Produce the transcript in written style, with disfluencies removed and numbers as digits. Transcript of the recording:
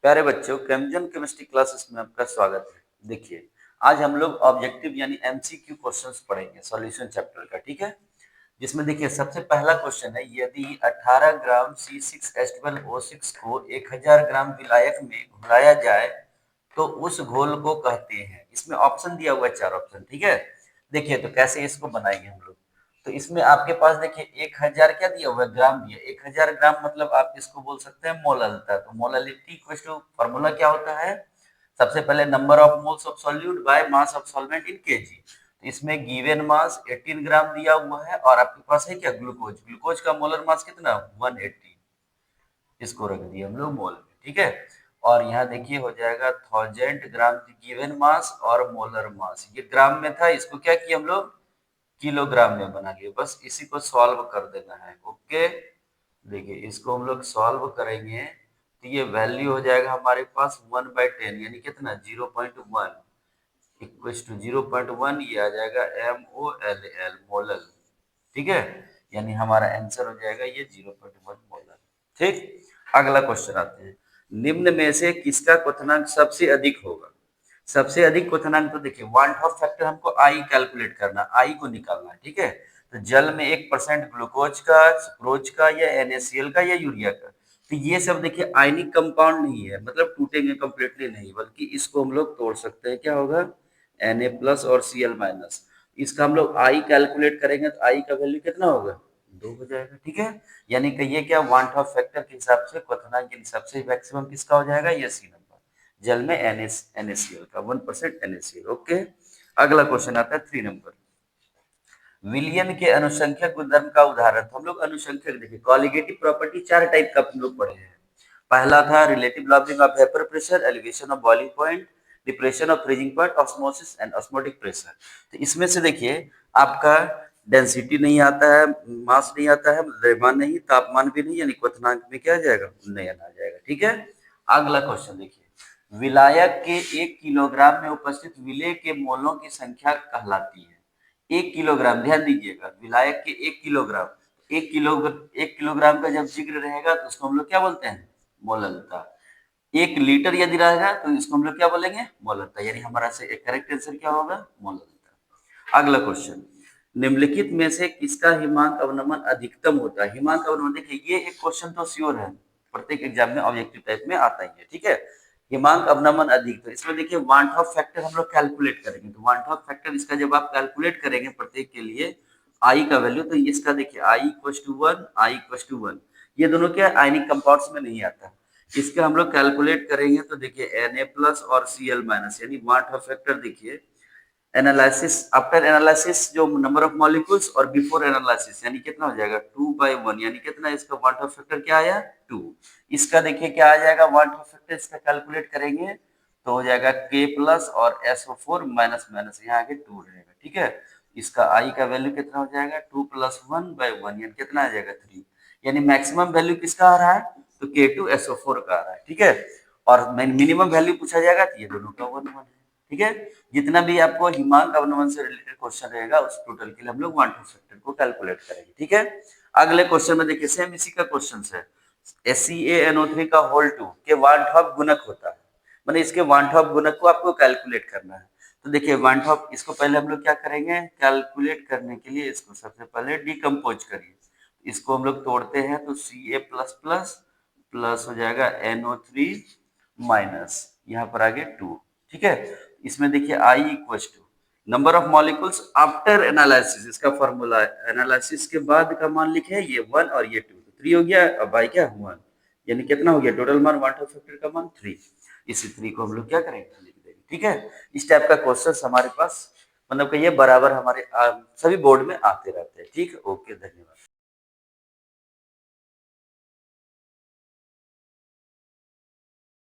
प्यारे बच्चों, केमजन chemistry classes में आपका स्वागत है। देखिए, आज हम लोग ऑब्जेक्टिव यानी एमसीक्यू क्वेश्चंस पढ़ेंगे सॉल्यूशन चैप्टर का। ठीक है, जिसमें देखिए सबसे पहला क्वेश्चन है, यदि 18 ग्राम C6H12O6 को 1000 ग्राम विलायक में घुलाया जाए तो उस घोल को कहते हैं। इसमें ऑप्शन दिया हुआ है, 4 ऑप्शन। ठीक है, देखिए तो कैसे इसको बनाएंगे हम लोग। तो इसमें आपके पास देखिए 1000 क्या दिया हुआ है, ग्राम दिया। 1000 ग्राम मतलब आप इसको बोल सकते हैं मोललता। तो मोललिटी इक्वल टू फॉर्मूला क्या होता है, सबसे पहले number of moles of solute by mass of solvent in KG. तो इसमें गिवन मास 18 ग्राम दिया हुआ है और आपके पास है क्या, ग्लूकोज। ग्लूकोज का मोलर मास कितना, 180। इसको रख दिए हम लोग मोल में। ठीक है, और यहाँ देखिए हो जाएगा 1000 ग्राम गिवन मास और मोलर मास, ये ग्राम में था, इसको क्या किया हम लोग, किलोग्राम में बना लिए। बस इसी को सॉल्व कर देना है। ओके, देखिए इसको हम लोग सॉल्व करेंगे तो ये वैल्यू हो जाएगा हमारे पास 1/10 यानी कितना, 0.1 इक्वल टू 0.1, ये आ जाएगा MOLL मोलल। ठीक है, यानी हमारा आंसर हो जाएगा ये 0.1 मोलर। ठीक, अगला क्वेश्चन आते हैं, निम्न में से किसका क्वथनांक सबसे अधिक होगा। सबसे अधिक क्वथनांक तो देखिए वांट ऑफ फैक्टर हमको आई कैलकुलेट करना, आई को निकालना है। ठीक है, तो जल में 1% ग्लूकोज का, सुक्रोज का या NaCl का या यूरिया का। तो ये सब देखिए आयनिक कंपाउंड नहीं है, मतलब टूटेंगे कंप्लीटली नहीं, बल्कि इसको हम लोग तोड़ सकते हैं। क्या होगा, Na+ और Cl-। इसका हम लोग आई कैलकुलेट करेंगे तो आई का वैल्यू कितना होगा, 2 हो जाएगा। ठीक है, यानी कि ये क्या, वांट ऑफ फैक्टर के हिसाब से, क्वथनांक के हिसाब से मैक्सिमम किसका हो जाएगा, ये सी नंबर। जल में NaCl का 1% NaCl। ओके, अगला क्वेश्चन आता है 3 नंबर, विलियन के अनुसंख्यक गुणधर्म का उदाहरण। तो हम लोग अनुसंख्यक देखिए, कॉलिगेटिव प्रॉपर्टी 4 टाइप का हम लोग पढ़े हैं। पहला था relative logging off vapour pressure, elevation of boiling point, depression of freezing point, osmosis and osmotic pressure. तो इसमें से देखिए आपका डेंसिटी नहीं आता है, मास नहीं आता है, द्रव्यमान नहीं, तापमान भी नहीं, यानी क्वथनांक में क्या आ जाएगा, उन्नयन आ जाएगा। ठीक है, अगला क्वेश्चन देखिए, विलायक के 1 किलोग्राम में उपस्थित विलेय के मोलों की संख्या कहलाती है। 1 किलोग्राम, ध्यान दीजिएगा, विलायक के 1 किलोग्राम, 1 किलोग्राम का जब जिक्र रहेगा तो उसको हम लोग क्या बोलते हैं, मोललता। 1 लीटर यदि रहेगा तो इसको हम लोग क्या बोलेंगे, मोललता। यानी हमारा से करेक्ट आंसर क्या होगा, मोललता। अगला क्वेश्चन, निम्नलिखित में से किसका हिमांक अवनमन अधिकतम होता है। हिमांक अवनमन, देखिए ये एक क्वेश्चन तो श्योर है, प्रत्येक एग्जाम में ऑब्जेक्टिव टाइप में आता ही है। ठीक है, हिमांक अवनमन अधिक, तो इसमें देखिए वांट ऑफ फैक्टर हम लोग कैलकुलेट करेंगे। तो वांट ऑफ फैक्टर इसका जब आप कैलकुलेट करेंगे प्रत्येक के लिए आई का वैल्यू, तो इसका देखिए i equal to 1, i equal to 1, ये दोनों क्या आयनिक कंपाउंड्स में नहीं आता। इसका हम लोग कैलकुलेट करेंगे तो देखिए Na+ और Cl-, यानी वांट ऑफ फैक्टर देखिए एनालिसिस, आफ्टर एनालिसिस जो नंबर ऑफ मॉलिक्यूल्स और बिफोर एनालिसिस, यानी कितना हो जाएगा 2/1, यानी कितना, इसका वांट ऑफ फैक्टर क्या आया, 2। इसका देखिए क्या आ जाएगा वांट ऑफ फैक्टर, इसका कैलकुलेट करेंगे तो हो जाएगा K+ और SO4 माइनस माइनस, यहाँ आगे 2 रहेगा। ठीक है, इसका आई का वैल्यू कितना हो जाएगा, 2+1/1, यानी कितना आ जाएगा, 3। यानी मैक्सिमम वैल्यू किसका आ रहा है, तो K2SO4 का आ रहा है। ठीक है, और मिनिमम वैल्यू पूछा जाएगा तो ये दोनों का 1 1 है। ठीक है, जितना भी आपको हिमांक अवनमन से रिलेटेड क्वेश्चन रहेगा उस टोटल के लिए हम लोग वांट ऑफ फैक्टर को कैलकुलेट करेंगे। ठीक है, अगले क्वेश्चन में देखिए सेम इसी का क्वेश्चन है, SeANO3 का होल 2 के वांट ऑफ गुणक होता है, मतलब इसके वांट ऑफ गुणक को आपको कैलकुलेट करना है। तो देखिए वांट ऑफ, इसको पहले हम लोग क्या करेंगे, कैलकुलेट करने के लिए इसको सबसे पहले डिकम्पोज करिए। इसको हम लोग तोड़ते हैं तो Ca++ प्लस हो जाएगा NO3 माइनस, यहाँ पर आगे 2। ठीक है, इसमें देखिए i equal to number of molecules after analysis, इसका फॉर्मूला एनालिसिस के बाद का मान लिखे, ये 1 और ये 2, तो 3 हो गया, अब आई क्या 1, यानी कितना हो गया टोटल मान, वांट ऑफ फैक्टर का मान 3। इसी 3 को हम लोग क्या करेंगे, लिख देंगे। ठीक है, इस टाइप का क्वेश्चन हमारे पास, मतलब कि ये बराबर हमारे सभी बोर्ड में आते रहते हैं। ठीक है, ओके, धन्यवाद।